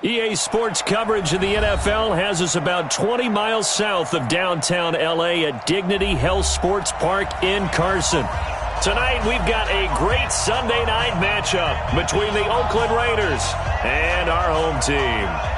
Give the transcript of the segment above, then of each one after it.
EA Sports coverage of the NFL has us about 20 miles south of downtown L.A. at Dignity Health Sports Park in Carson. Tonight, we've got a great Sunday night matchup between the Oakland Raiders and our home team.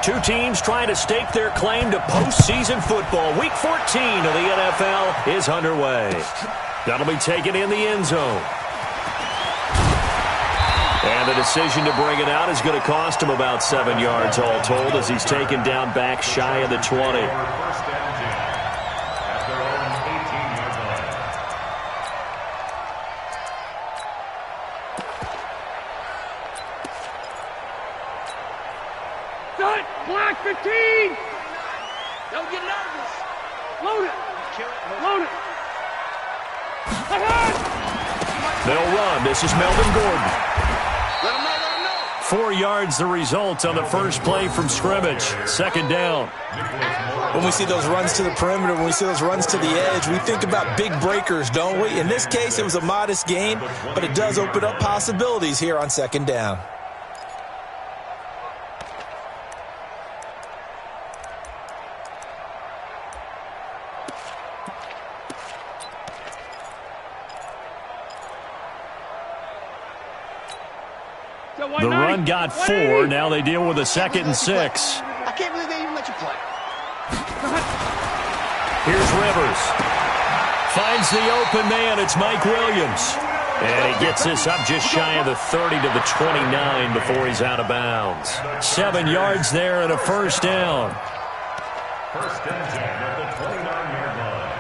Two teams trying to stake their claim to postseason football. Week 14 of the NFL is underway. That'll be taken in the end zone. And the decision to bring it out is going to cost him about 7 yards all told as he's taken down back shy of the 20. Black 15! Don't get nervous. Load it. Load it. They'll run. This is Melvin Gordon. Let him know. 4 yards the result on the first play from scrimmage. Second down. When we see those runs to the perimeter, when we see those runs to the edge, we think about big breakers, don't we? In this case, it was a modest gain, but it does open up possibilities here on second down. The run got 4. Now they deal with a 2nd and 6. I can't believe they even let you play. Here's Rivers. Finds the open man. It's Mike Williams. And he gets this up just shy of the 30 to the 29 before he's out of bounds. 7 yards there and a first down. First and 10 at the 29-yard line.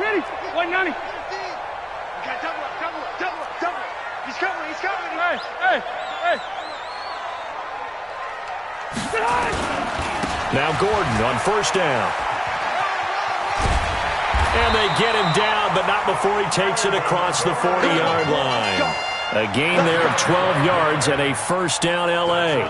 Ready? 190. Double up. He's coming. Hey. Now Gordon on first down. And they get him down, but not before he takes it across the 40-yard line. A gain there of 12 yards and a first down L.A.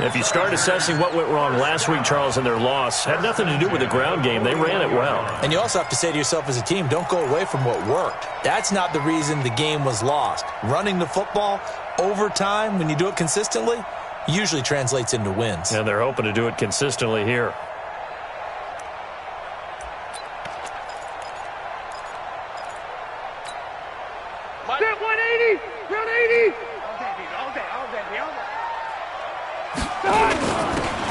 If you start assessing what went wrong last week, Charles, in their loss, had nothing to do with the ground game. They ran it well. And you also have to say to yourself as a team, don't go away from what worked. That's not the reason the game was lost. Running the football over time, when you do it consistently, usually translates into wins. And they're hoping to do it consistently here. Step 180! Round 80!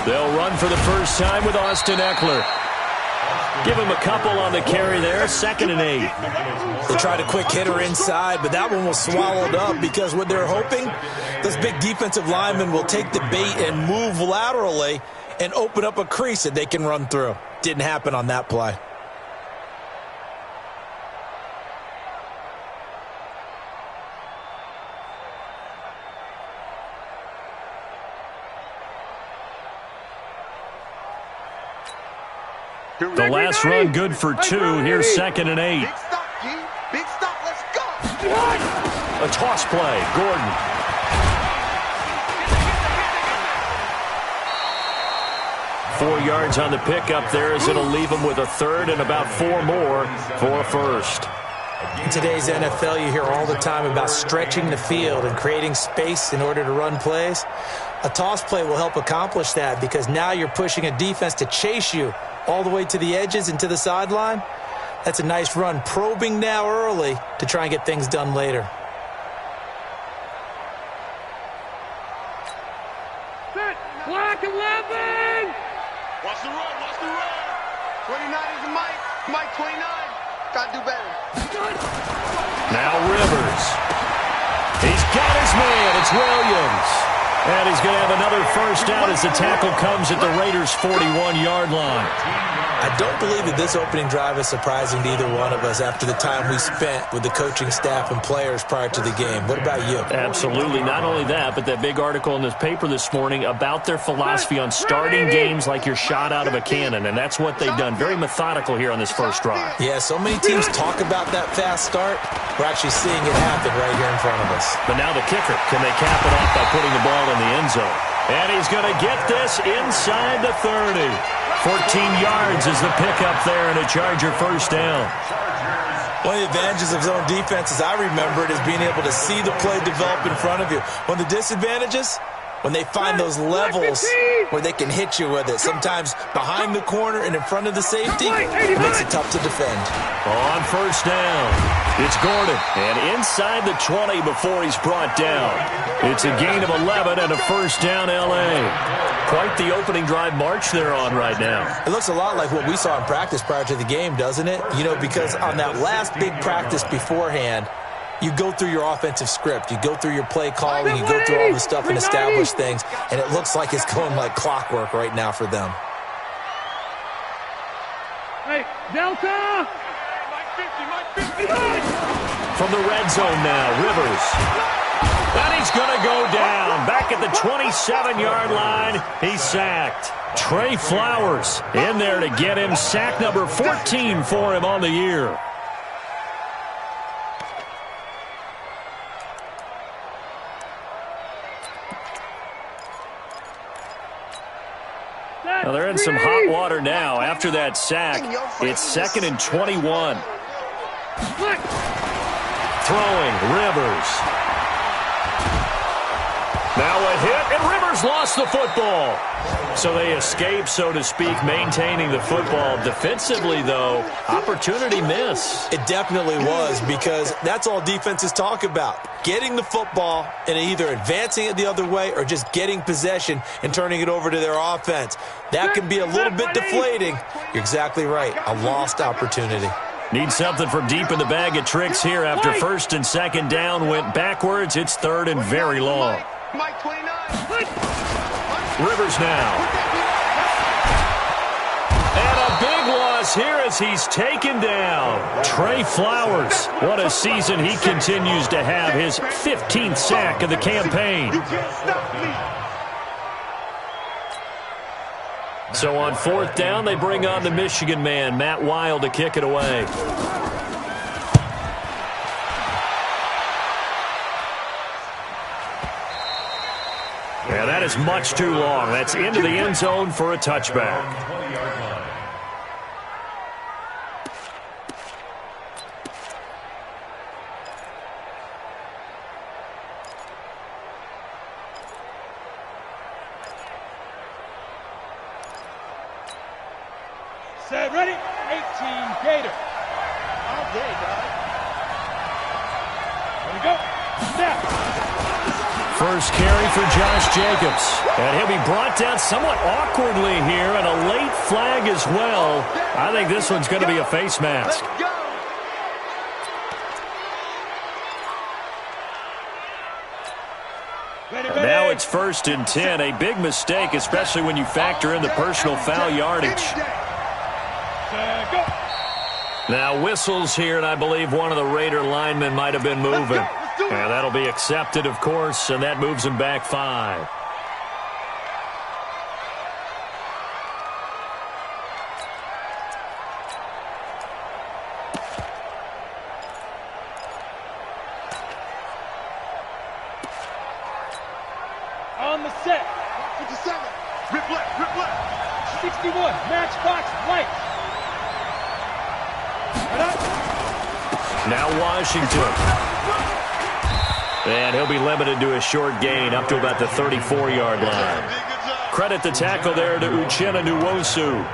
They'll run for the first time with Austin Eckler. Give him a couple on the carry there. 2nd and 8. They tried a quick hitter inside, but that one was swallowed up because what they're hoping, those big defensive linemen will take the bait and move laterally and open up a crease that they can run through. Didn't happen on that play. The last run good for 2. Here's 2nd and 8. Big stop, let's go! A toss play. Gordon. Four yards on the pickup there as it'll leave him with a 3rd and about 4 more for a first. In today's NFL, you hear all the time about stretching the field and creating space in order to run plays. A toss play will help accomplish that because now you're pushing a defense to chase you all the way to the edges and to the sideline. That's a nice run, probing now early to try and get things done later. Set, black 11! Watch the run. 29 is Mike 29. Gotta do better. Now Rivers. He's got his man. It's Williams. And he's going to have another first down as the tackle comes at the Raiders' 41-yard line. I don't believe that this opening drive is surprising to either one of us after the time we spent with the coaching staff and players prior to the game. What about you? Absolutely. Not only that, but that big article in this paper this morning about their philosophy on starting games like you're shot out of a cannon, and that's what they've done. Very methodical here on this first drive. Yeah, so many teams talk about that fast start. We're actually seeing it happen right here in front of us. But now the kicker. Can they cap it off by putting the ball in the end zone? And he's going to get this inside the 30. 14 yards is the pickup there and a Charger first down. One of the advantages of zone defense, as I remember it, is being able to see the play develop in front of you. One of the disadvantages, when they find those levels where they can hit you with it, sometimes behind the corner and in front of the safety, it makes it tough to defend. On first down, it's Gordon, and inside the 20 before he's brought down. It's a gain of 11 and a first down, L.A. Quite the opening drive march they're on right now. It looks a lot like what we saw in practice prior to the game, doesn't it? You know, because on that last big practice beforehand, you go through your offensive script. You go through your play calling. You go through all the stuff and establish things. And it looks like it's going like clockwork right now for them. Hey, Delta! From the red zone now, Rivers. And he's going to go down. Back at the 27-yard line, he's sacked. Trey Flowers in there to get him. Sack number 14 for him on the year. Now they're in some hot water now. After that sack, it's 2nd and 21. Throwing, Rivers. Now a hit, and Rivers lost the football. So they escape, so to speak, maintaining the football. Defensively, though, opportunity miss. It definitely was, because that's all defenses talk about. Getting the football and either advancing it the other way or just getting possession and turning it over to their offense. That can be a little bit deflating. You're exactly right. A lost opportunity. Need something from deep in the bag of tricks here after first and second down went backwards. It's 3rd and very long. Rivers now. And a big loss here as he's taken down. Trey Flowers. What a season he continues to have. His 15th sack of the campaign. So on 4th down, they bring on the Michigan man, Matt Wild, to kick it away. Yeah, that is much too long. That's into the end zone for a touchback. Set, ready? 18 Gator. All day, dog. There we go. Snap. First carry for Josh Jacobs. And he'll be brought down somewhat awkwardly here, and a late flag as well. I think this one's going to be a face mask. And now it's 1st and 10. A big mistake, especially when you factor in the personal foul yardage. Now whistles here, and I believe one of the Raider linemen might have been moving. And that'll be accepted, of course, and that moves him back 5. On the set. 57. Rip left. 61. Matchbox right. Now Washington. And he'll be limited to a short gain up to about the 34-yard line. Credit the tackle there to Uchenna Nwosu.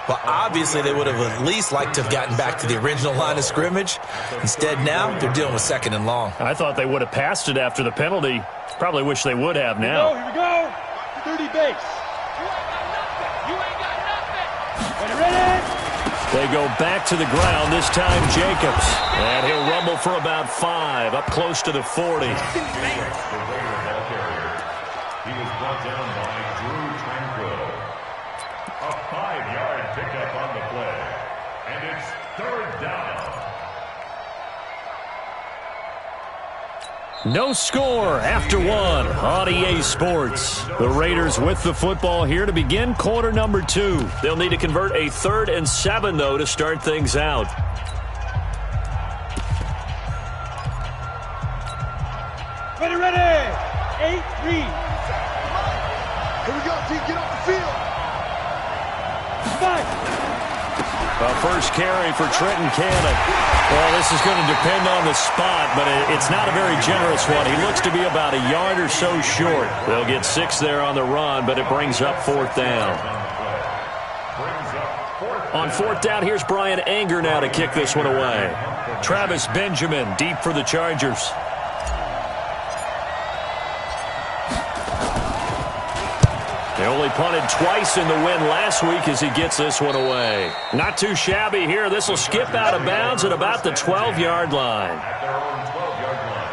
Well, obviously they would have at least liked to have gotten back to the original line of scrimmage. Instead now, they're dealing with 2nd and long. I thought they would have passed it after the penalty. Probably wish they would have now. Here we go. 30 base. You ain't got nothing. Ready? They go back to the ground, this time Jacobs. And he'll rumble for about 5, up close to the 40. He was brought down by Drew Tranquill. A 5-yard pickup on the play. And it's third down. No score after one on EA Sports. The Raiders with the football here to begin quarter number 2. They'll need to convert a 3rd and 7, though, to start things out. Ready, ready. 8-3. Here we go, D. Get off the field. 5. A first carry for Trenton Cannon. Well, this is going to depend on the spot, but it's not a very generous one. He looks to be about a yard or so short. They'll get 6 there on the run, but it brings up 4th down. On 4th down, here's Brian Anger now to kick this one away. Travis Benjamin deep for the Chargers. They only punted twice in the win last week as he gets this one away. Not too shabby here. This will skip out of bounds at about the 12-yard line. At their own 12-yard line.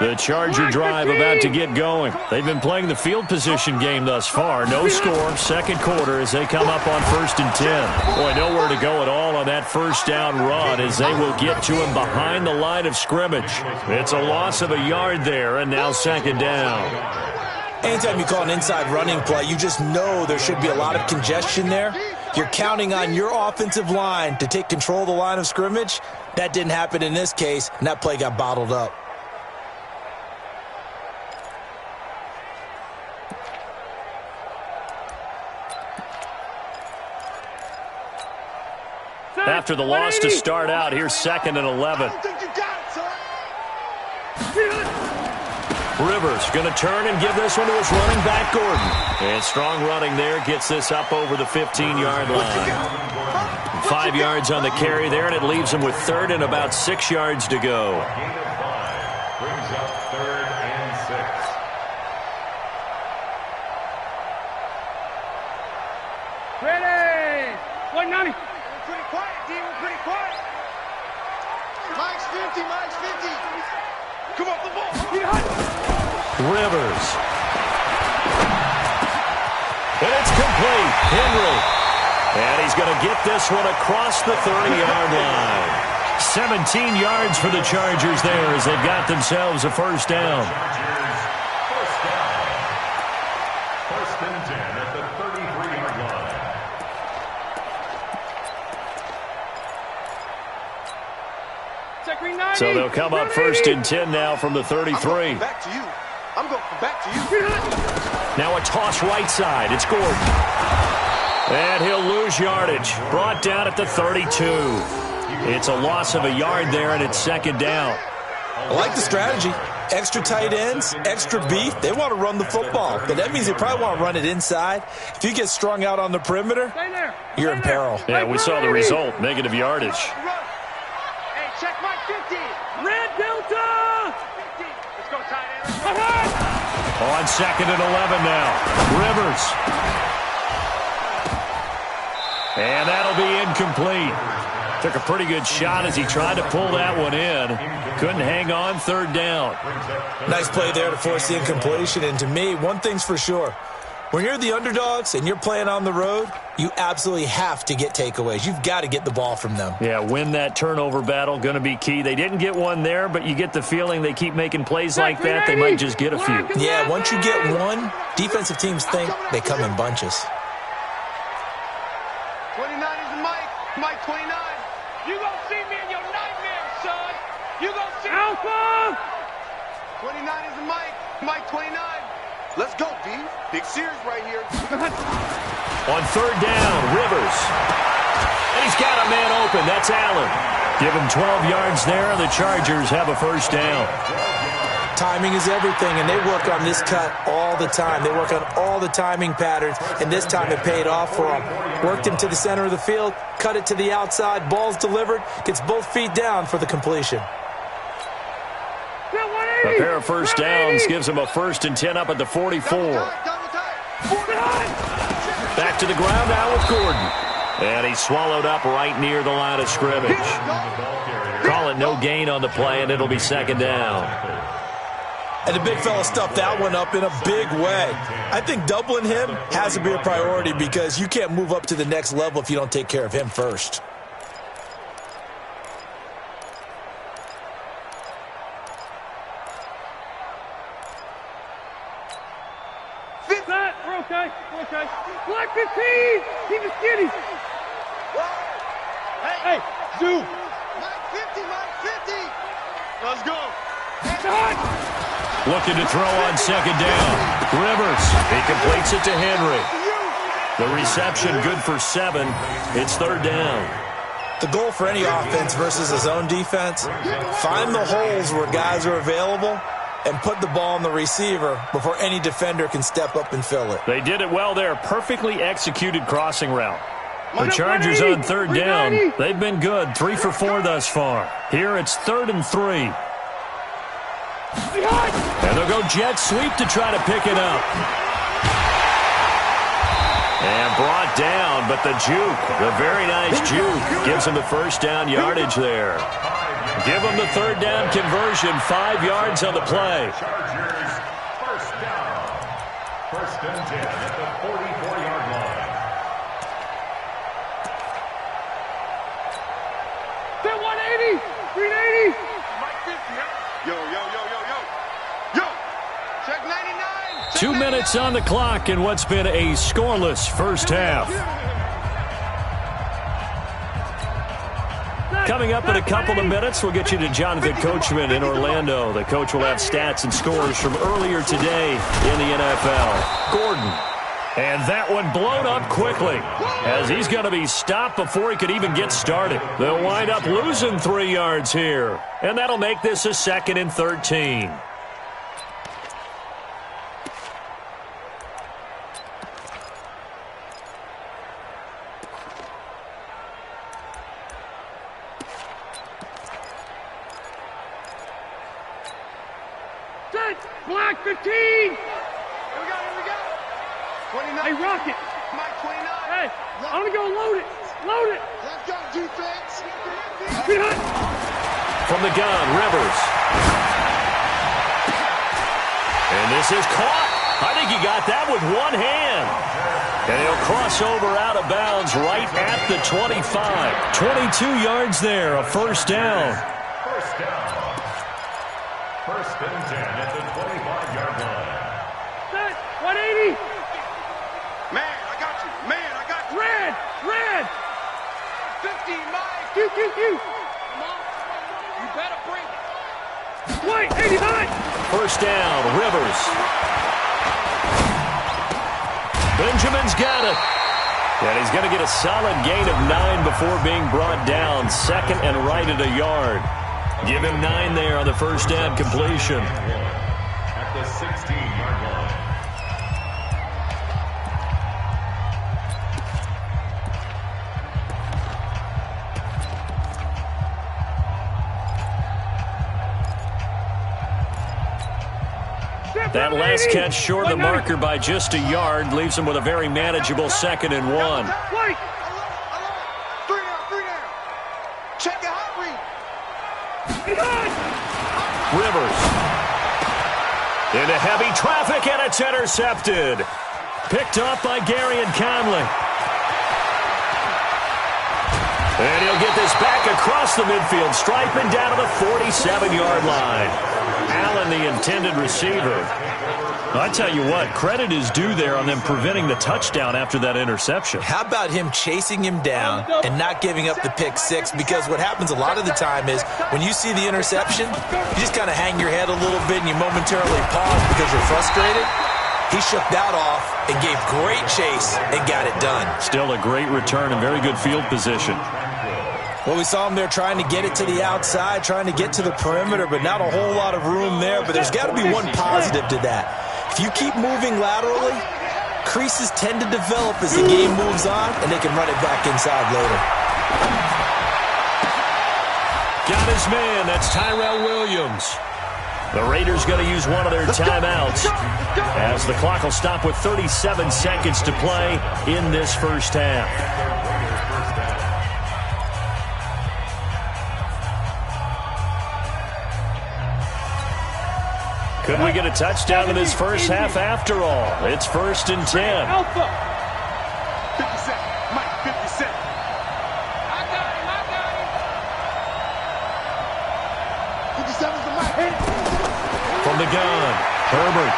The Charger drive about to get going. They've been playing the field position game thus far. No score, second quarter as they come up on 1st and 10. Boy, nowhere to go at all on that first down run as they will get to him behind the line of scrimmage. It's a loss of a yard there, and now 2nd down. Anytime you call an inside running play, you just know there should be a lot of congestion there. You're counting on your offensive line to take control of the line of scrimmage. That didn't happen in this case, and that play got bottled up. After the loss to start out, here's 2nd and 11. Rivers going to turn and give this one to his running back, Gordon. And strong running there gets this up over the 15-yard line. 5 yards on the carry there, and it leaves him with 3rd and about 6 yards to go. Gain of 5 brings up 3rd and 6. Ready. 190. Pretty quiet, D. We're pretty quiet. Mike's 50. Mike's 50. Come off the ball. Rivers. And it's complete. Henry. And he's going to get this one across the 30-yard line. 17 yards for the Chargers there as they've got themselves a first down. First down. 1st and 10 at the 33-yard line. So they'll come up 1st and 10 now from the 33. Back to you. I'm going back to you. Now a toss right side. It's Gordon. And he'll lose yardage. Brought down at the 32. It's a loss of a yard there, and it's 2nd down. I like the strategy. Extra tight ends, extra beef. They want to run the football, but that means they probably want to run it inside. If you get strung out on the perimeter, you're in peril. Yeah, we saw the result. Negative yardage. Hey, check my 50. Red Delta. 50. Let's go, tight end. On 2nd and 11 now. Rivers. And that'll be incomplete. Took a pretty good shot as he tried to pull that one in. Couldn't hang on, 3rd down. Nice play there to force the incompletion. And to me, one thing's for sure. When you're the underdogs and you're playing on the road, you absolutely have to get takeaways. You've got to get the ball from them. Yeah, win that turnover battle, going to be key. They didn't get one there, but you get the feeling they keep making plays like that, they might just get a few. Yeah, once you get one, defensive teams think they come in bunches. 29 is Mike. Mike 29. You gonna see me in your nightmares, son. You gonna see Alpha. 29 is Mike. Mike 29. Let's go, D. Big series right here. On 3rd down, Rivers. And he's got a man open. That's Allen. Give him 12 yards there. The Chargers have a first down. Timing is everything, and they work on this cut all the time. They work on all the timing patterns, and this time it paid off for them. Worked him to the center of the field, cut it to the outside, ball's delivered, gets both feet down for the completion. A pair of first downs gives him a 1st and 10 up at the 44. Back to the ground now with Gordon. And he swallowed up right near the line of scrimmage. Call it no gain on the play, and it'll be second down. And the big fella stuffed that one up in a big way. I think doubling him has to be a priority because you can't move up to the next level if you don't take care of him first. We're okay. We're okay. Black 15. Keep it skinny. Hey, Zoo. Mike 50, Mike 50. Let's go. Looking to throw on second down. Rivers. He completes it to Henry. The reception good for 7. It's third down. The goal for any offense versus a zone defense, find the holes where guys are available and put the ball on the receiver before any defender can step up and fill it. They did it well there. Perfectly executed crossing route. The Chargers on third down. They've been good. 3 for 4 thus far. Here it's 3rd and 3. And they'll go jet sweep to try to pick it up. And brought down, but the juke, the very nice juke, gives him the first down yardage there. Give him the third down conversion, 5 yards on the play. Chargers, first down. 1st and 10 at the 44-yard line. 180. 380. Yo, yo, yo, yo, yo. Yo. Check 99. 2 minutes on the clock in what's been a scoreless first half. Coming up in a couple of minutes, we'll get you to Jonathan Coachman in Orlando. The coach will have stats and scores from earlier today in the NFL. Gordon. And that one blown up quickly as he's going to be stopped before he could even get started. They'll wind up losing 3 yards here. And that'll make this a 2nd and 13. Black 15. Here we go, here we go. 29. Hey, Rocket. Mike 29. Hey, I'm going to go load it. Load it. Let's go, defense. From the gun, Rivers. And this is caught. I think he got that with one hand. And he'll cross over out of bounds right at the 25. 22 yards there, a first down. First down. 1st and 10 at the 25-yard line. Set. 180. Man, I got you. Man, I got you. Red. Red. 50, Mike. Q. Come on. You better bring it. White. 89. First down, Rivers. Benjamin's got it. And he's going to get a solid gain of 9 before being brought down. 2nd and right at a yard. Give him 9 there on the first down completion. At the 16-yard line. That last catch short of the marker by just a yard leaves him with a very manageable 2nd and 1. White. Three down. Check it, hot read. Rivers. Into heavy traffic, and it's intercepted. Picked off by Garyon Conley. And he'll get this back across the midfield stripe and down to the 47-yard line. Allen, the intended receiver. I tell you what, credit is due there on them preventing the touchdown after that interception. How about him chasing him down and not giving up the pick six? Because what happens a lot of the time is when you see the interception, you just kind of hang your head a little bit and you momentarily pause because you're frustrated. He shook that off and gave great chase and got it done. Still a great return and very good field position. Well, we saw him there trying to get it to the outside, trying to get to the perimeter, but not a whole lot of room there. But there's got to be one positive to that. If you keep moving laterally, creases tend to develop as the game moves on, and they can run it back inside later. Got his man. That's Tyrell Williams. The Raiders going to use one of their timeouts as the clock will stop with 37 seconds to play in this first half. Could we get a touchdown in this first half after all? It's 1st and 10. Alpha. 50 Cent. Mike, 50 Cent. I got him. 57's the Mike. From the gun, Herbert.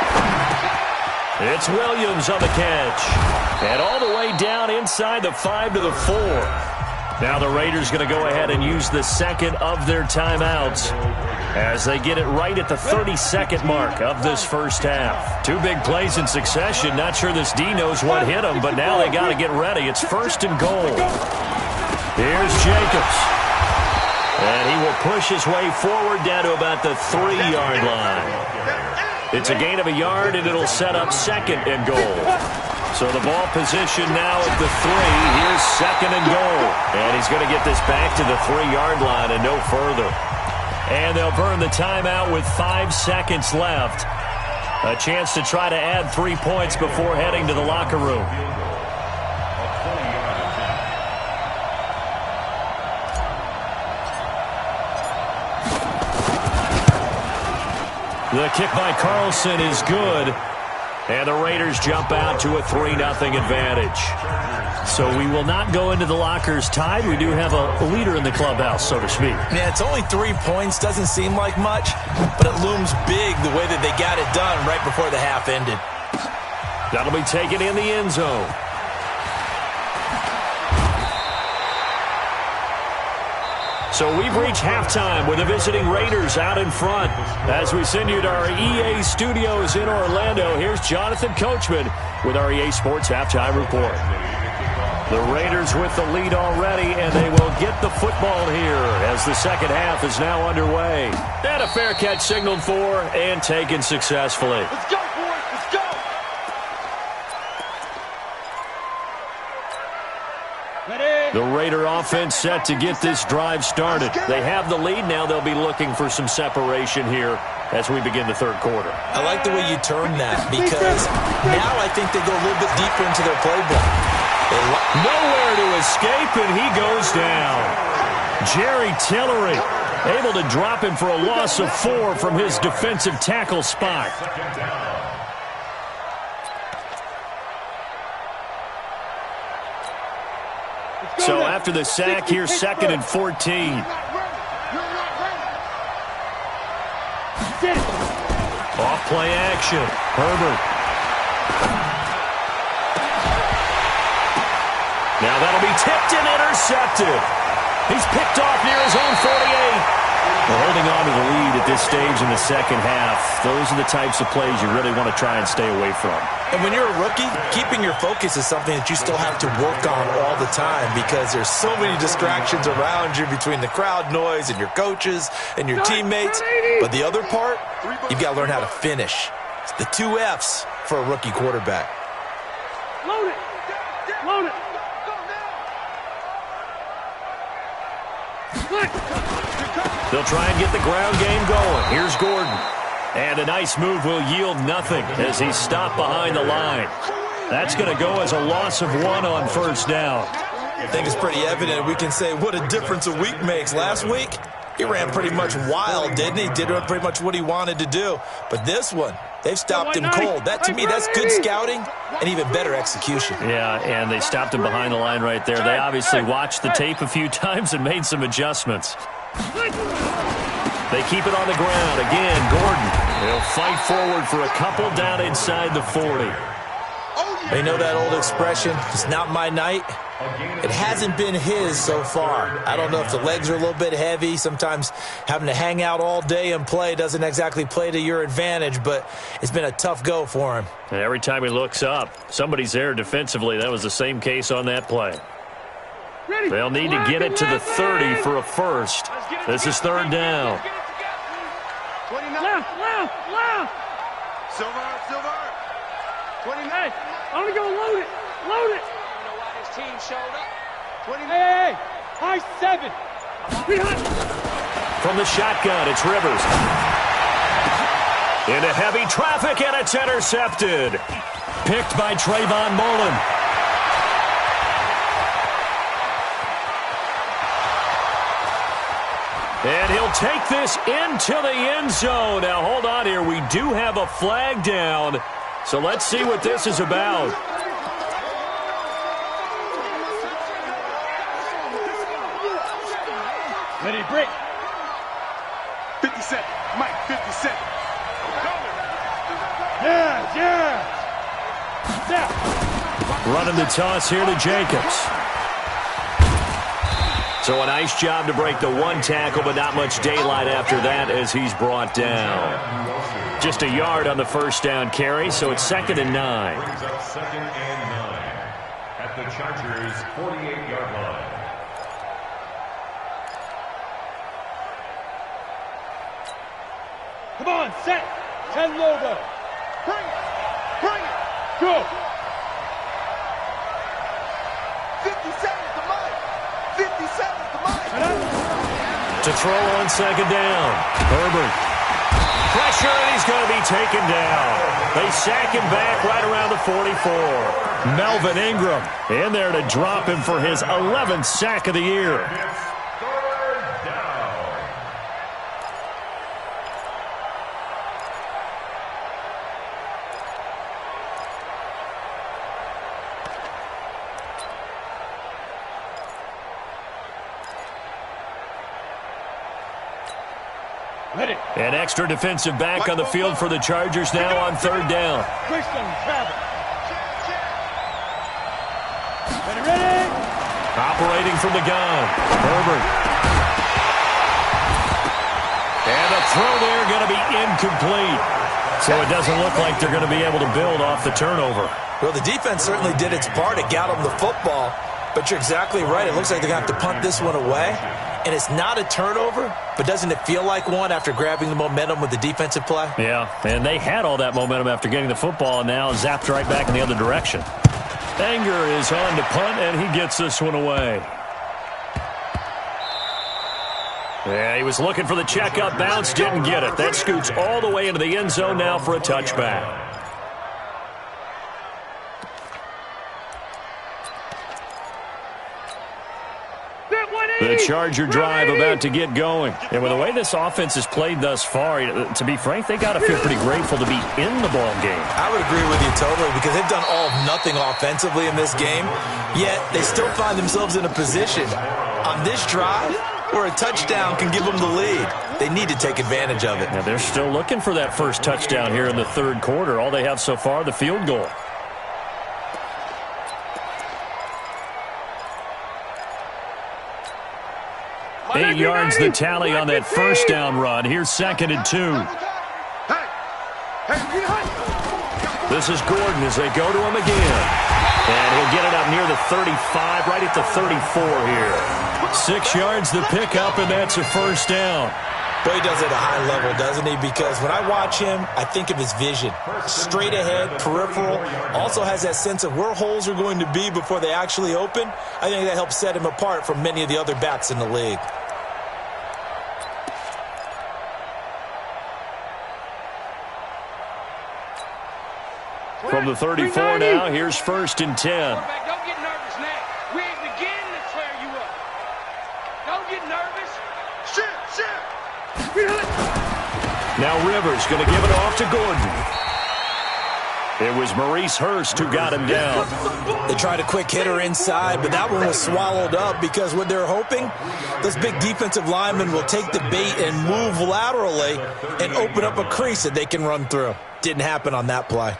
It's Williams on the catch. And all the way down inside the 5 to the 4. Now the Raiders going to go ahead and use the second of their timeouts as they get it right at the 32nd mark of this first half. 2 big plays in succession. Not sure this D knows what hit them, but now they got to get ready. It's 1st and goal. Here's Jacobs. And he will push his way forward down to about the 3-yard line. It's a gain of a yard, and it'll set up 2nd and goal. So the ball position now at the 3. Here's 2nd and goal. And he's going to get this back to the 3-yard line and no further. And they'll burn the timeout with 5 seconds left. A chance to try to add 3 points before heading to the locker room. The kick by Carlson is good. And the Raiders jump out to a 3-0 advantage. So we will not go into the lockers tied. We do have a leader in the clubhouse, so to speak. Yeah, it's only 3 points. Doesn't seem like much, but it looms big the way that they got it done right before the half ended. That'll be taken in the end zone. So we've reached halftime with the visiting Raiders out in front. As we send you to our EA studios in Orlando, here's Jonathan Coachman with our EA Sports Halftime Report. The Raiders with the lead already, and they will get the football here as the second half is now underway. And a fair catch signaled for and taken successfully. Let's go, boys. Let's go. The Raider offense set to get this drive started. They have the lead. Now they'll be looking for some separation here as we begin the third quarter. I like the way you term that because now I think they go a little bit deeper into their playbook. Nowhere to escape, and he goes down. Jerry Tillery able to drop him for a loss of 4 from his defensive tackle spot. So after the sack, here's 2nd and 14. Off play action. Herbert. Now that'll be tipped and intercepted. He's picked off near his own 48. Well, holding on to the lead at this stage in the second half, those are the types of plays you really want to try and stay away from. And when you're a rookie, keeping your focus is something that you still have to work on all the time because there's so many distractions around you between the crowd noise and your coaches and your teammates. But the other part, you've got to learn how to finish. It's the 2 F's for a rookie quarterback. Load it. Load it. They'll try and get the ground game going. Here's Gordon. And a nice move will yield nothing as he's stopped behind the line. That's going to go as a loss of 1 on first down. I think it's pretty evident. We can say what a difference a week makes. Last week, he ran pretty much wild, didn't he? Did pretty much what he wanted to do. But this one, they've stopped him cold. That, to me, that's good scouting and even better execution. Yeah, and they stopped him behind the line right there. They obviously watched the tape a few times and made some adjustments. They keep it on the ground. Again, Gordon. He'll fight forward for a couple down inside the 40. They know that old expression, it's not my night. It hasn't been his so far. I don't know if the legs are a little bit heavy. Sometimes having to hang out all day and play doesn't exactly play to your advantage, but it's been a tough go for him. And every time he looks up, somebody's there defensively. That was the same case on that play. They'll need to get it to the 30 for a first. This is 3rd down. 29. Left. Silver. 29. Hey, I'm going to go load it. Load it. I don't know why this team showed up. 29. Hey. High 7. From the shotgun, it's Rivers. Into heavy traffic, and it's intercepted. Picked by Trayvon Mullen. And he'll take this into the end zone. Now, hold on here. We do have a flag down. So let's see what this is about. Ready, break. 57. Mike, 57. Yeah. Running the toss here to Jacobs. So a nice job to break the one tackle, but not much daylight after that as he's brought down. Just a yard on the first down carry, so it's 2nd and 9. Brings up 2nd and 9 at the Chargers' 48-yard line. Come on, set. 10 logo. Bring it. Bring it. Go. 57 to Mike. 57 to Mike. To throw on 2nd down. Herbert. Pressure, and he's going to be taken down. They sack him back right around the 44. Melvin Ingram in there to drop him for his 11th sack of the year. It's 3rd down. Ready. An extra defensive back on the field for the Chargers now on 3rd down. Christian, travel. Ready. Operating from the gun. Herbert. And the throw there going to be incomplete. So it doesn't look like they're going to be able to build off the turnover. Well, the defense certainly did its part. It got them the football. But you're exactly right. It looks like they're going to have to punt this one away. And it's not a turnover, but doesn't it feel like one after grabbing the momentum with the defensive play? Yeah, and they had all that momentum after getting the football and now zapped right back in the other direction. Anger is on to punt, and he gets this one away. Yeah, he was looking for the checkup bounce, didn't get it. That scoots all the way into the end zone now for a touchback. The Charger drive about to get going. And with the way this offense has played thus far, to be frank, they got to feel pretty grateful to be in the ball game. I would agree with you totally because they've done all of nothing offensively in this game, yet they still find themselves in a position on this drive where a touchdown can give them the lead. They need to take advantage of it. Now they're still looking for that first touchdown here in the 3rd quarter. All they have so far, the field goal. 8 yards the tally on that first down run. Here's 2nd and 2. This is Gordon as they go to him again. And he'll get it up near the 35, right at the 34 here. 6 yards the pickup, and that's a first down. But he does it at a high level, doesn't he? Because when I watch him, I think of his vision. Straight ahead, peripheral. Also has that sense of where holes are going to be before they actually open. I think that helps set him apart from many of the other backs in the league. From the 34 now, here's 1st and 10. Don't get nervous now. We ain't beginning to tear you up. Don't get nervous. Shit. Now Rivers going to give it off to Gordon. It was Maurice Hurst who got him down. They tried a quick hitter inside, but that one was swallowed up because what they're hoping, those big defensive linemen will take the bait and move laterally and open up a crease that they can run through. Didn't happen on that play.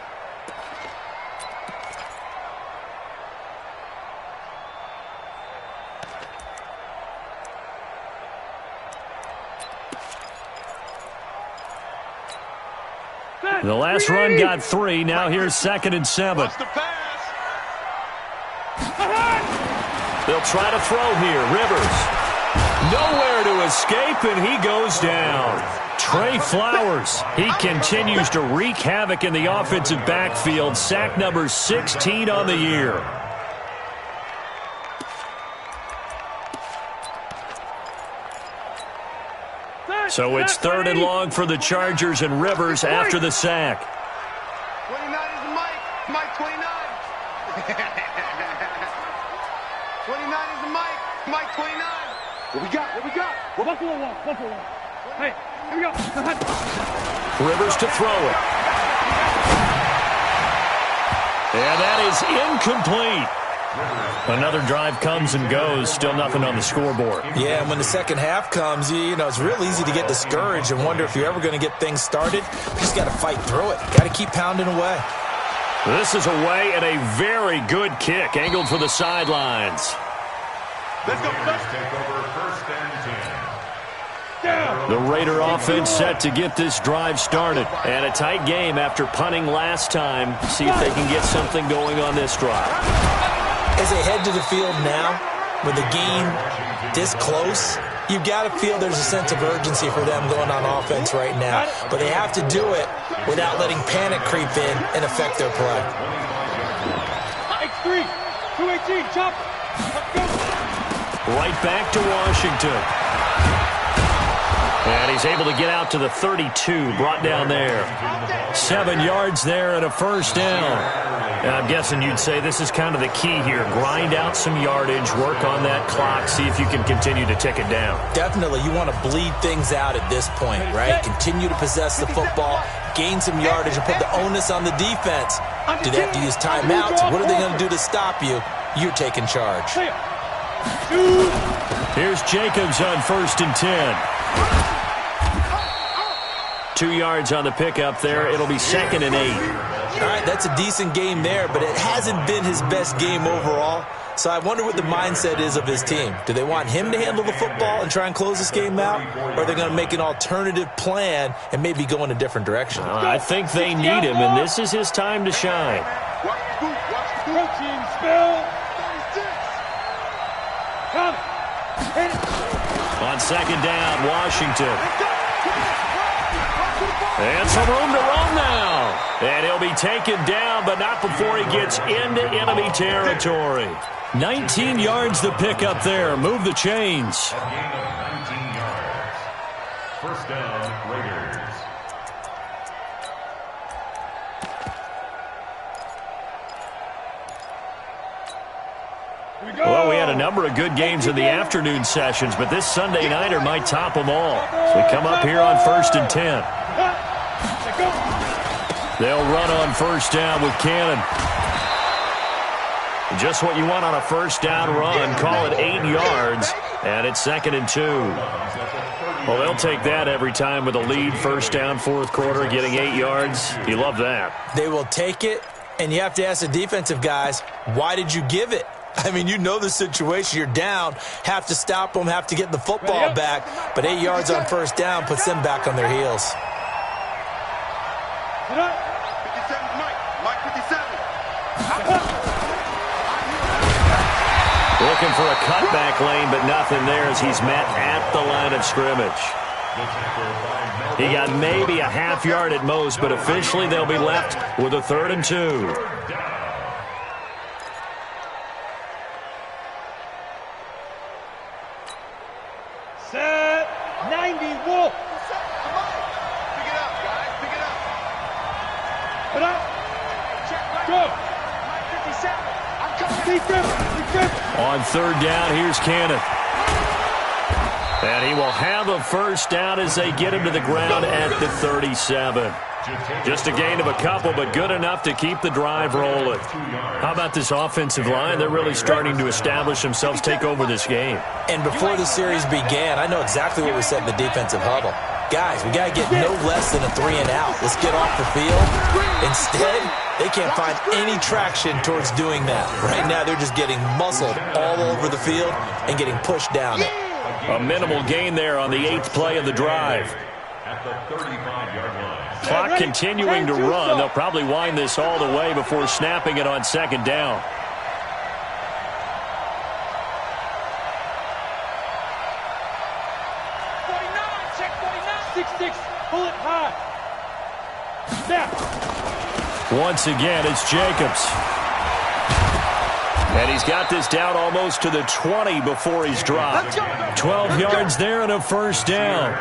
The last run got 3. Now here's 2nd and 7. Watch the pass. They'll try to throw here. Rivers. Nowhere to escape, and he goes down. Trey Flowers. He continues to wreak havoc in the offensive backfield. Sack number 16 on the year. So it's 3rd and long for the Chargers, and Rivers after the sack. 29 is the Mike. Mike 29. 29 is the Mike. Mike 29. What we got? Buffalo wall. Hey, here we go. Rivers to throw it. And that is incomplete. Another drive comes and goes. Still nothing on the scoreboard. Yeah, and when the second half comes, you know, it's real easy to get discouraged and wonder if you're ever going to get things started. You just got to fight through it. Got to keep pounding away. This is away and a very good kick, angled for the sidelines. Let's go. Take over first and 10. The Raider offense set to get this drive started. And a tight game after punting last time. See if they can get something going on this drive. As they head to the field now, with the game this close, you've got to feel there's a sense of urgency for them going on offense right now. But they have to do it without letting panic creep in and affect their play. X3, 218, chop. Let's go. Right back to Washington. And he's able to get out to the 32, brought down there. 7 yards there and a first down. And I'm guessing you'd say this is kind of the key here. Grind out some yardage, work on that clock, see if you can continue to tick it down. Definitely, you want to bleed things out at this point, right? Continue to possess the football, gain some yardage, and put the onus on the defense. Do they have to use timeouts? What are they going to do to stop you? You're taking charge. Here's Jacobs on 1st and 10. 2 yards on the pickup there. It'll be 2nd and 8. All right, that's a decent game there, but it hasn't been his best game overall. So I wonder what the mindset is of his team. Do they want him to handle the football and try and close this game out? Or are they going to make an alternative plan and maybe go in a different direction? I think they need him, and this is his time to shine. Protein spill. Come. Hit it. On 2nd down, Washington. And some room to run now. And he'll be taken down, but not before he gets into enemy territory. 19 yards to pick up there. Move the chains. A gain of 19 yards. First down, Raiders. Well, we had a number of good games in the afternoon sessions, but this Sunday nighter might top them all. So we come up here on 1st and 10. They'll run on 1st down with Cannon. Just what you want on a 1st down run. Call it 8 yards, and it's 2nd and 2. Well, they'll take that every time with a lead. 1st down, 4th quarter, getting 8 yards. You love that. They will take it, and you have to ask the defensive guys, why did you give it? I mean, you know the situation. You're down, have to stop them, have to get the football back. But 8 yards on 1st down puts them back on their heels. 57, Mike 57. Looking for a cutback lane, but nothing there as he's met at the line of scrimmage. He got maybe a half yard at most, but officially they'll be left with a 3rd and 2. Set. 90, Wolf. Pick it up, guys. Pick it up. Put up. Go. 57. I'm coming. Defense. On 3rd down, here's Cannon. And he will have a 1st down as they get him to the ground at the 37. Just a gain of a couple, but good enough to keep the drive rolling. How about this offensive line? They're really starting to establish themselves, take over this game. And before the series began, I know exactly what we said in the defensive huddle. Guys, we got to get no less than a 3 and out. Let's get off the field. Instead, they can't find any traction towards doing that. Right now, they're just getting muscled all over the field and getting pushed down it. A minimal gain there on the 8th play of the drive. At the 35-yard line. Clock continuing to run. They'll probably wind this all the way before snapping it on 2nd down. Check 49. 6-6. Pull it high. Snap. Once again, it's Jacobs. And he's got this down almost to the 20 before he's dropped. 12 yards there and a 1st down.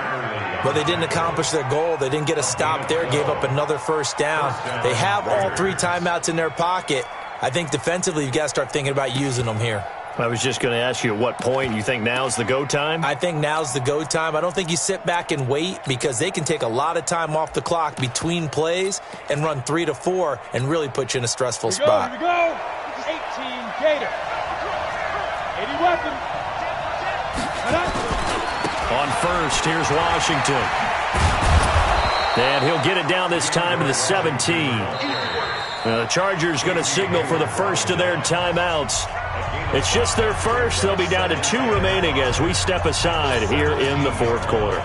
But they didn't accomplish their goal. They didn't get a stop there, gave up another 1st down. They have all 3 timeouts in their pocket. I think defensively, you've got to start thinking about using them here. I was just going to ask you at what point you think now's the go time? I think now's the go time. I don't think you sit back and wait because they can take a lot of time off the clock between plays and run 3 to 4 and really put you in a stressful spot. Here we go. This is 18 Gator. 80 weapon. On first, here's Washington. And he'll get it down this time to the 17. The Chargers going to signal for the first of their timeouts. It's just their first. They'll be down to 2 remaining as we step aside here in the fourth quarter.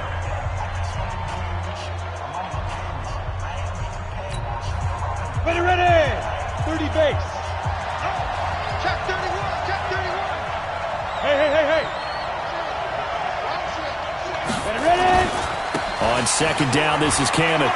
Ready, ready. 30 base. Check 31. Check 31. Hey. Ready, ready. On second down, this is Cannon.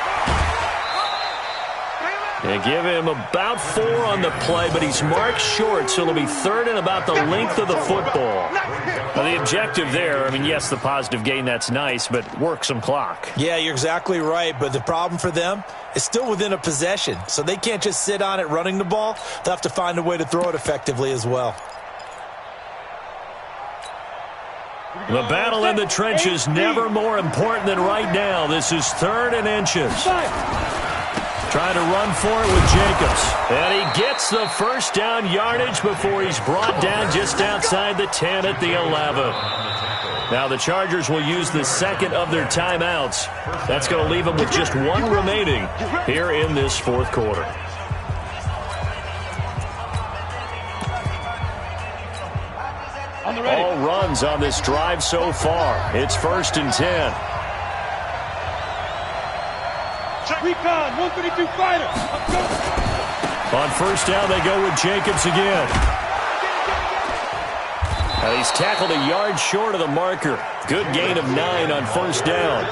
They give him about 4 on the play, but he's marked short, so it'll be third and about the length of the football. Now, the objective there, I mean, yes, the positive gain, that's nice, but work some clock. Yeah, you're exactly right, but the problem for them is still within a possession, so they can't just sit on it running the ball. They'll have to find a way to throw it effectively as well. The battle in the trenches never more important than right now. This is third and inches. Trying to run for it with Jacobs. And he gets the first down yardage before he's brought down just outside the 10 at the 11. Now the Chargers will use the second of their timeouts. That's going to leave them with just 1 remaining here in this fourth quarter. All runs on this drive so far. It's first and 10. Recon, 132 fighter. On first down, they go with Jacobs again. And he's tackled a yard short of the marker. Good gain of 9 on first down.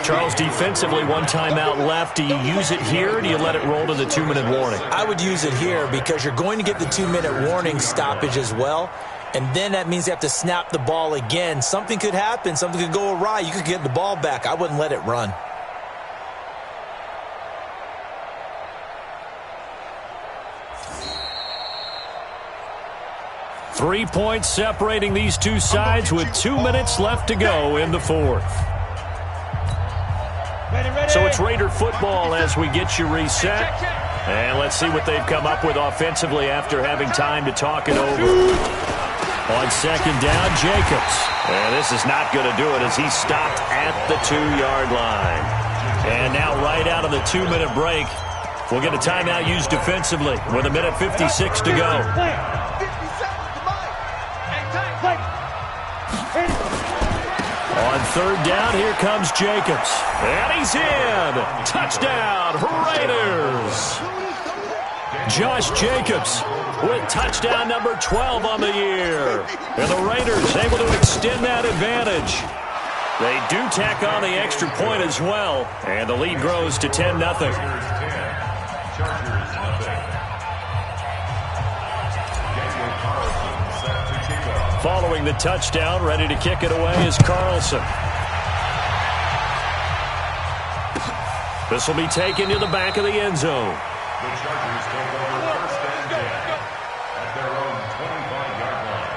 Charles, defensively, 1 timeout left. Do you use it here, or do you let it roll to the 2-minute warning? I would use it here because you're going to get the 2-minute warning stoppage as well. And then that means you have to snap the ball again. Something could happen. Something could go awry. You could get the ball back. I wouldn't let it run. Three points separating these two sides with 2 minutes left to go in the fourth. So it's Raider football as we get you reset. And let's see what they've come up with offensively after having time to talk it over. On second down, Jacobs. And this is not going to do it as he's stopped at the 2-yard line. And now right out of the 2-minute break, we'll get a timeout used defensively with 1:56 to go. On third down, here comes Jacobs. And he's in. Touchdown, Raiders. Josh Jacobs with touchdown number 12 on the year. And the Raiders able to extend that advantage. They do tack on the extra point as well. And the lead grows to 10-0. Following the touchdown, ready to kick it away is Carlson. This will be taken to the back of the end zone. The Chargers take over first and 10 at their own 25-yard line.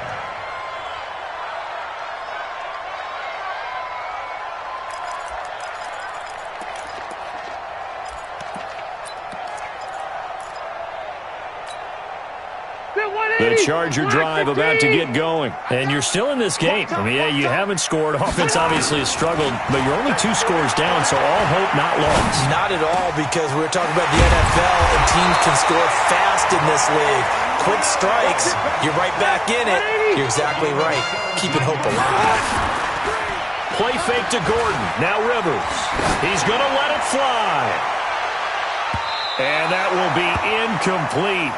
The Charger drive about to get going. And you're still in this game. I mean, yeah, you haven't scored. Offense obviously has struggled, but you're only 2 scores down, so all hope not lost. Not at all, because we're talking about the NFL, and teams can score fast in this league. Quick strikes, you're right back in it. You're exactly right. Keeping hope alive. Play fake to Gordon. Now Rivers. He's going to let it fly. And that will be incomplete.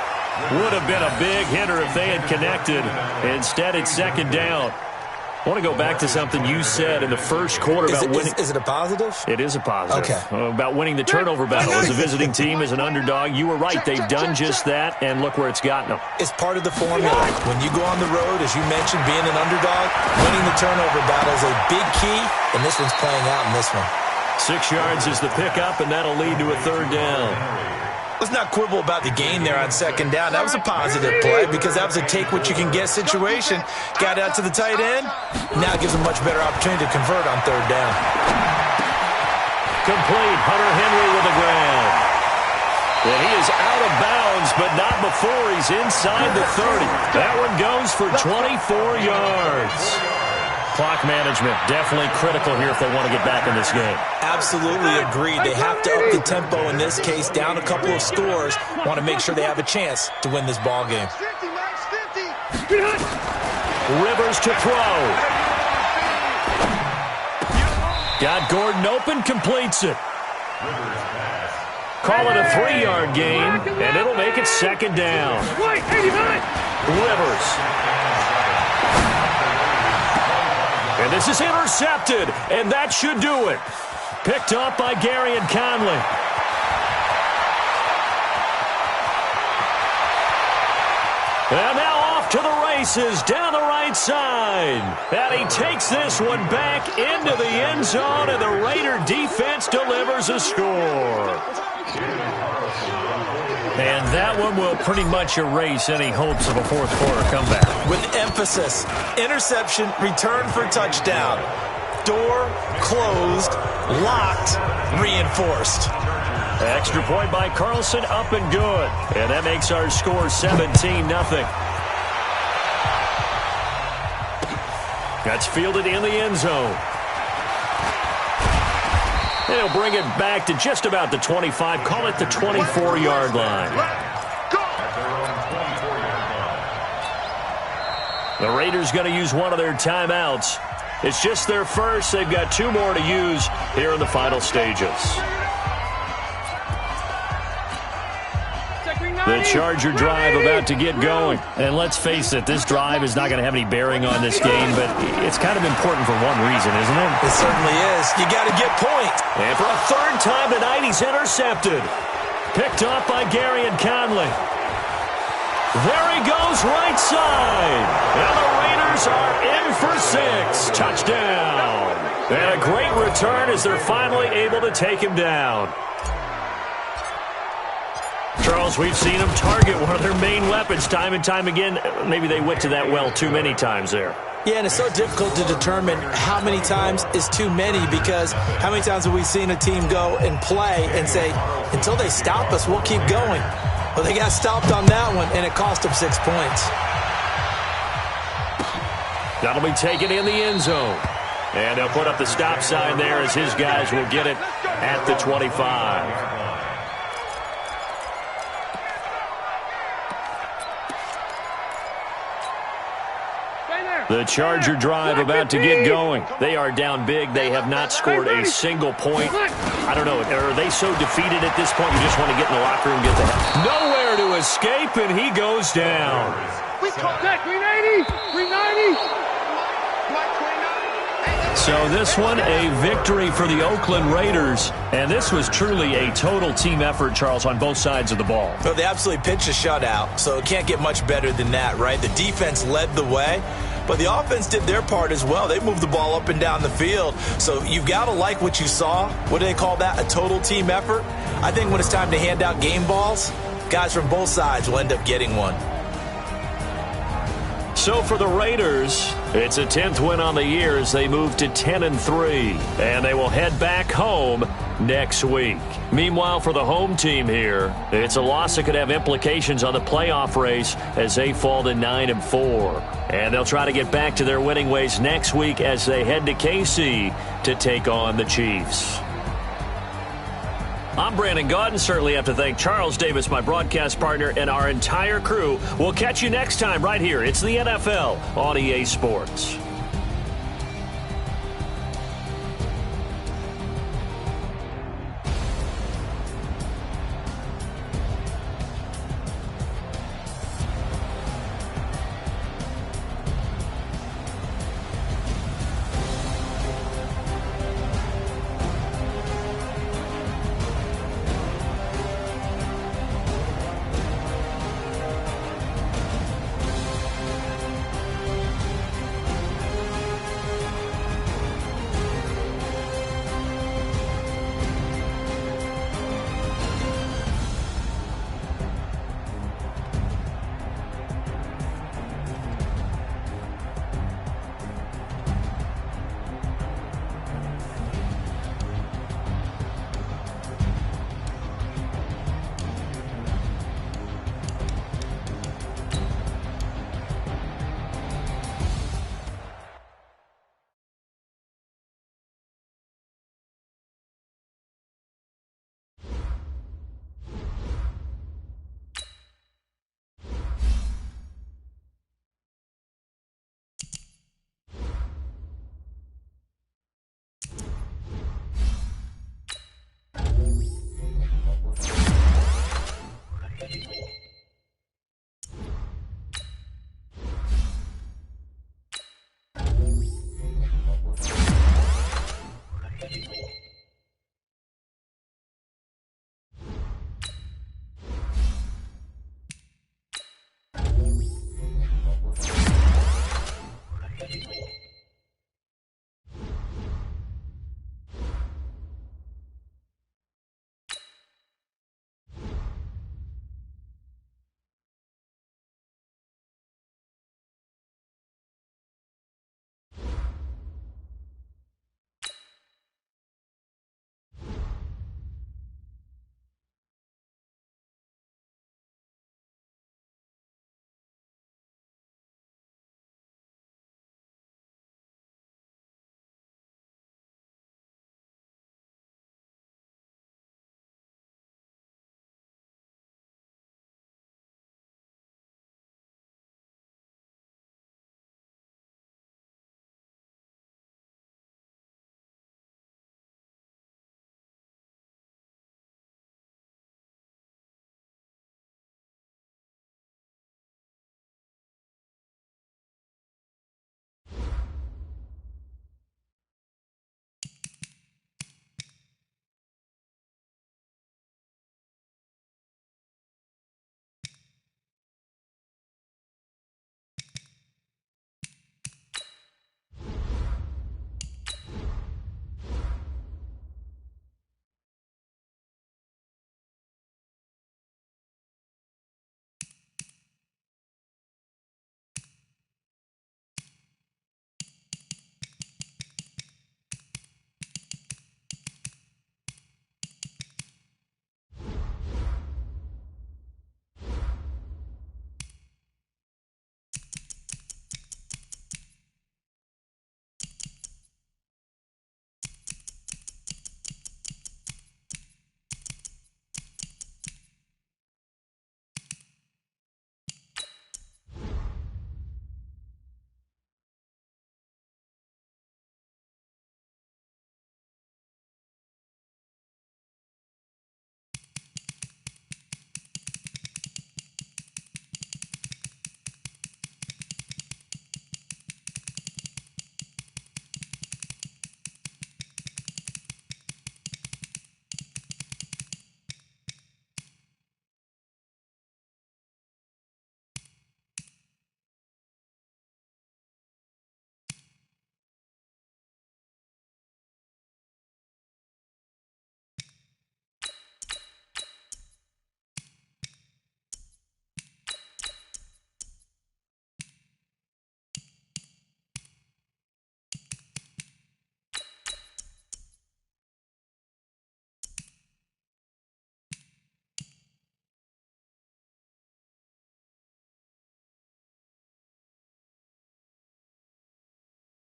Would have been a big hitter if they had connected. Instead, it's second down. I want to go back to something you said in the first quarter about winning. Is it a positive? It is a positive. Okay. About winning the turnover battle as a visiting team, as an underdog. You were right. They've done just that, and look where it's gotten them. It's part of the formula. When you go on the road, as you mentioned, being an underdog, winning the turnover battle is a big key, and this one's playing out in this one. 6 yards is the pickup, and that'll lead to a third down. Let's not quibble about the gain there on second down. That was a positive play because that was a take-what-you-can-get situation. Got out to the tight end. Now it gives them much better opportunity to convert on third down. Complete. Hunter Henry with the grab. And he is out of bounds, but not before he's inside the 30. That one goes for 24 yards. Clock management definitely critical here if they want to get back in this game. Absolutely agreed. They have to up the tempo in this case, down a couple of scores. Want to make sure they have a chance to win this ball game. Rivers to throw. Got Gordon open, completes it. Call it a 3-yard gain, and it'll make it second down. Rivers. And this is intercepted, and that should do it. Picked up by Gareon Conley. And now off to the races down the right side. And he takes this one back into the end zone, and the Raider defense delivers a score. And that one will pretty much erase any hopes of a fourth quarter comeback. With emphasis, interception, return for touchdown. Door closed, locked, reinforced. Extra point by Carlson, up and good. And that makes our score 17-0. That's fielded in the end zone. They'll bring it back to just about the 25. Call it the 24-yard line. The Raiders going to use one of their timeouts. It's just their first. They've got 2 more to use here in the final stages. The Charger drive about to get going. And let's face it, this drive is not going to have any bearing on this game, but it's kind of important for one reason, isn't it? It certainly is. You got to get points. And for a third time tonight, he's intercepted. Picked up by Gareon Conley. There he goes, right side. And the Raiders are in for 6. Touchdown. And a great return as they're finally able to take him down. Charles, we've seen them target one of their main weapons time and time again. Maybe they went to that well too many times there. Yeah, and it's so difficult to determine how many times is too many because how many times have we seen a team go and play and say, until they stop us, we'll keep going. Well, they got stopped on that one, and it cost them 6 points. That'll be taken in the end zone. And they'll put up the stop sign there as his guys will get it at the 25. The Charger drive about to get going. They are down big. They have not scored a single point. I don't know. Are they so defeated at this point you just want to get in the locker room and get the heck? Nowhere to escape, and he goes down. 390! 390! So this one, a victory for the Oakland Raiders. And this was truly a total team effort, Charles, on both sides of the ball. Well, they absolutely pitched a shutout, so it can't get much better than that, right? The defense led the way. But the offense did their part as well. They moved the ball up and down the field. So you've got to like what you saw. What do they call that? A total team effort? I think when it's time to hand out game balls, guys from both sides will end up getting one. So for the Raiders, it's a 10th win on the year as they move to 10-3. And they will head back home next week. Meanwhile, for the home team here, it's a loss that could have implications on the playoff race as they fall to 9-4. And they'll try to get back to their winning ways next week as they head to KC to take on the Chiefs. I'm Brandon Gaudin. Certainly have to thank Charles Davis, my broadcast partner, and our entire crew. We'll catch you next time right here. It's the NFL on EA Sports.